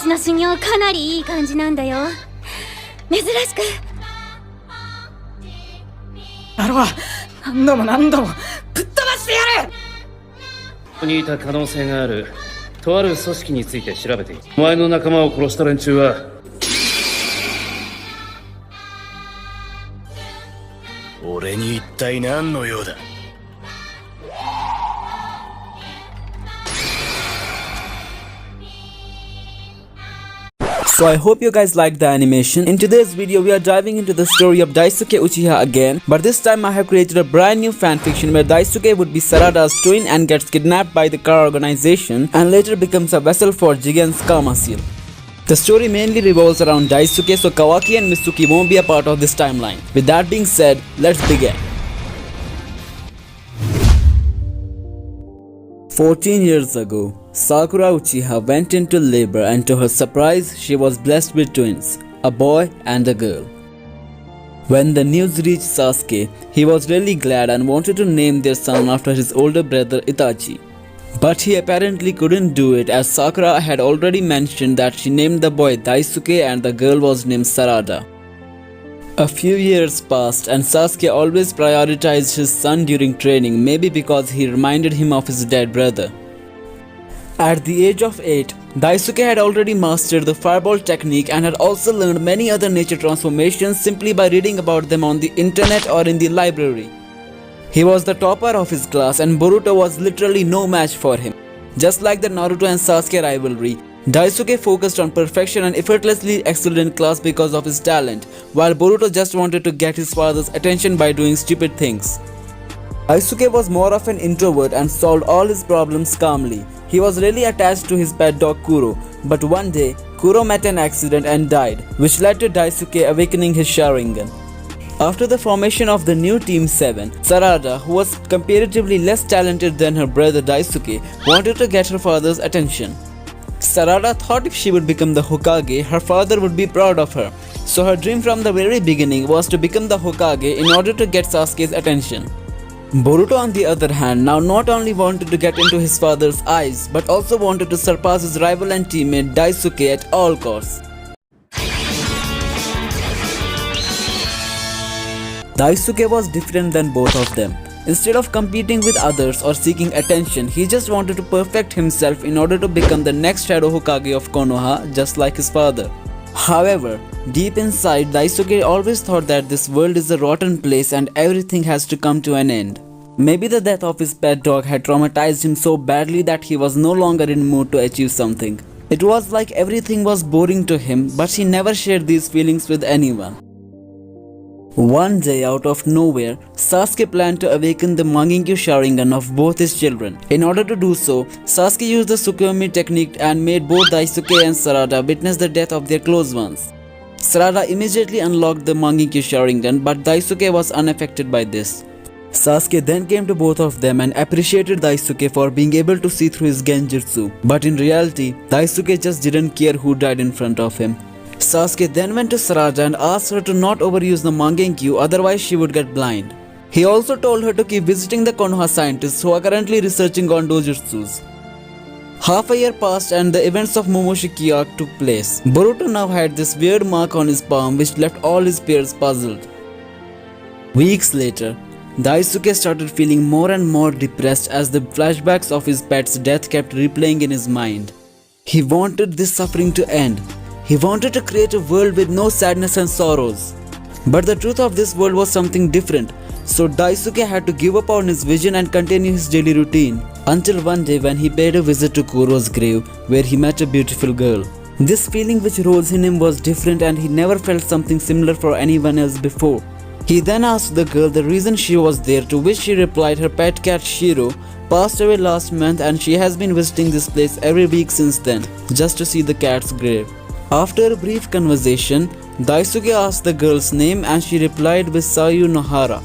私の修行かなりいい感じなんだよ。珍しく。あれは何度も何度もぶっ飛ばしてやる。ここにいた可能性があるとある組織について調べている。お前の仲間を殺した連中は俺に一体何の用だ。So I hope you guys liked the animation. In today's video we are diving into the story of Daisuke Uchiha again, but this time I have created a brand new fanfiction where Daisuke would be Sarada's twin and gets kidnapped by the Car organization and later becomes a vessel for Jigen's Karma Seal. The story mainly revolves around Daisuke, so Kawaki and Mitsuki won't be a part of this timeline. With that being said, let's begin. 14 years ago, Sakura Uchiha went into labor and to her surprise, she was blessed with twins, a boy and a girl. When the news reached Sasuke, he was really glad and wanted to name their son after his older brother Itachi. But he apparently couldn't do it as Sakura had already mentioned that she named the boy Daisuke and the girl was named Sarada. A few years passed and Sasuke always prioritized his son during training, maybe because he reminded him of his dead brother. At the age of 8, Daisuke had already mastered the fireball technique and had also learned many other nature transformations simply by reading about them on the internet or in the library. He was the topper of his class and Boruto was literally no match for him. Just like the Naruto and Sasuke rivalry, Daisuke focused on perfection and effortlessly excelled in class because of his talent, while Boruto just wanted to get his father's attention by doing stupid things. Daisuke was more of an introvert and solved all his problems calmly. He was really attached to his pet dog Kuro, but one day, Kuro met an accident and died, which led to Daisuke awakening his Sharingan. After the formation of the new Team 7, Sarada, who was comparatively less talented than her brother Daisuke, wanted to get her father's attention. Sarada thought if she would become the Hokage, her father would be proud of her. So her dream from the very beginning was to become the Hokage in order to get Sasuke's attention. Boruto on the other hand now not only wanted to get into his father's eyes, but also wanted to surpass his rival and teammate Daisuke at all costs. Daisuke was different than both of them. Instead of competing with others or seeking attention, he just wanted to perfect himself in order to become the next Shadow Hokage of Konoha, just like his father. However, deep inside, Daisuke always thought that this world is a rotten place and everything has to come to an end. Maybe the death of his pet dog had traumatized him so badly that he was no longer in mood to achieve something. It was like everything was boring to him, but he never shared these feelings with anyone. One day, out of nowhere, Sasuke planned to awaken the Mangekyo Sharingan of both his children. In order to do so, Sasuke used the Tsukuyomi technique and made both Daisuke and Sarada witness the death of their close ones. Sarada immediately unlocked the Mangekyo Sharingan, but Daisuke was unaffected by this. Sasuke then came to both of them and appreciated Daisuke for being able to see through his Genjutsu. But in reality, Daisuke just didn't care who died in front of him. Sasuke then went to Sarada and asked her to not overuse the Mangekyo, otherwise she would get blind. He also told her to keep visiting the Konoha scientists who are currently researching on dojutsus. Half a year passed and the events of Momoshiki arc took place. Boruto now had this weird mark on his palm which left all his peers puzzled. Weeks later, Daisuke started feeling more and more depressed as the flashbacks of his pet's death kept replaying in his mind. He wanted this suffering to end. He wanted to create a world with no sadness and sorrows. But the truth of this world was something different, so Daisuke had to give up on his vision and continue his daily routine. Until one day when he paid a visit to Kuro's grave, where he met a beautiful girl. This feeling which rose in him was different and he never felt something similar for anyone else before. He then asked the girl the reason she was there, to which she replied her pet cat Shiro passed away last month and she has been visiting this place every week since then, just to see the cat's grave. After a brief conversation, Daisuke asked the girl's name and she replied with Sayu Nohara.